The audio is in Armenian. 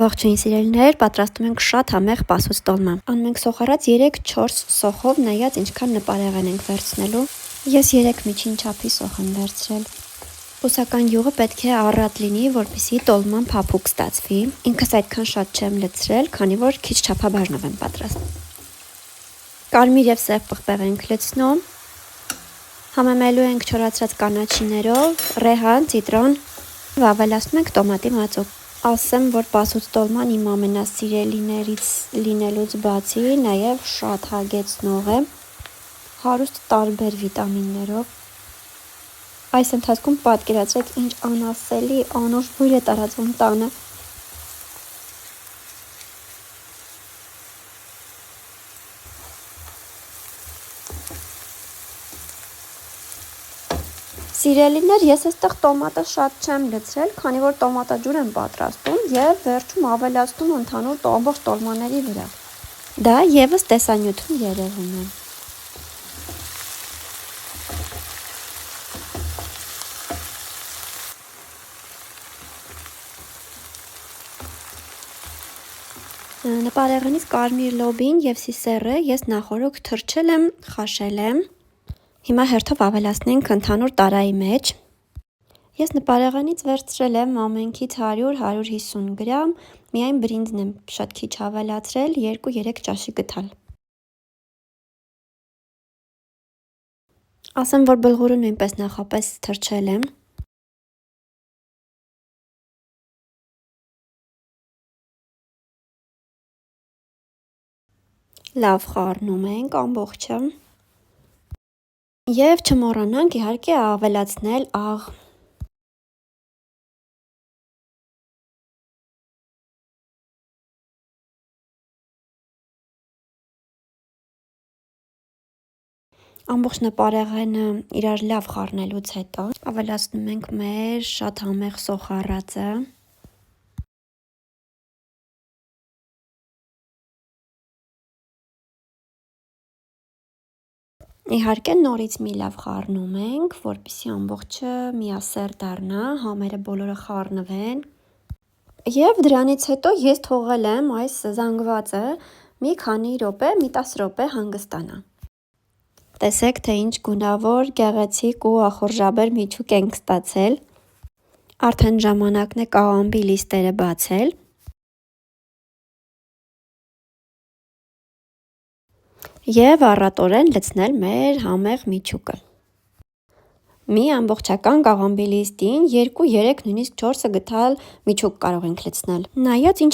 Ողջույն սիրելիներ, պատրաստում ենք շատ համեղ պասուց տոլմա։ Անում ենք սոխառած 3-4 սոխով, նայած ինչքան նպարեղեն ենք վերցնելու։ Ես 3 միջին չափի սոխ եմ վերցրել։ Բուսական յուղը պետք է առատ լինի, որպեսզի տոլման փափուկ ստացվի։ Ինքս այդքան շատ չեմ լցրել, քանի որ քիչ չափաբաժնով եմ պատրաստում։ Կարմիր եւ սև պղպեղ ենք լցնում։ Համեմելու ենք չորացրած կանաչիներով, ռեհան, ցիտրոն, ավելացնում ենք տոմատի մածուկ։ Ասեմ, որ պասուց տոլման իմ ամենասիրելիներից լինելուց բացի նաև շատ հագեցնող է, հարուստ տարբեր վիտամիններով։ Այս ընթացքում պատկերացրեք ինչ անասելի անուշ բույր է տարածվում տանը։ Սիրելիներ, ես այստեղ տոմատը շատ չեմ լցրել, քանի որ տոմատաջուր եմ պատրաստում եւ վերջում ավելացնում ընդհանուր ամբողջ տոլմաների վրա։ Դա եւս տեսանյութում երևում է։ Նպարեղենից կարմիր լոբին եւ սիսեռը ես նախորոք թրջել եմ, խաշել եմ։ Հիմա հերթով ավելացնենք ընդհանուր տարայի մեջ։ Ես նպարեղենից վերցրել եմ ամենքից 100-150 գրամ, միայն բրինձն եմ շատ քիչ ավելացրել, 2-3 ճաշի գթալ։ Ասեմ, որ բլղուրը նույնպես նախապես թրջել եմ։ Լավ խառնում ենք ամբողջը։ Եվ չմոռանանք իհարկե ավելացնել աղ։ Ամբողջ նպարեղենը իրար լավ խառնելուց հետո ավելացնում ենք մեր շատ համեղ սոխառածը։ Իհարկե նորից մի լավ խառնում ենք, որպեսզի ամբողջը միասեռ դառնա, համերը բոլորը խառնվեն։ Եվ դրանից հետո ես թողել եմ այս զանգվածը մի քանի րոպե, մի 10 րոպե հանգստանա։ Տեսեք, թե ինչ գունավոր, գեղեցիկ ու ախորժաբեր միջուկ ենք ստացել։ Արդեն ժամանակն է կաղամբի լիստերը բացել։ Եվ առատորեն լցնել մեր համեղ միջուկը։ Մի ամբողջական կաղամբի լիստին 2-3, նույնիսկ 4 գթալ միջուկ կարող ենք լցնել։ Նայած ինչ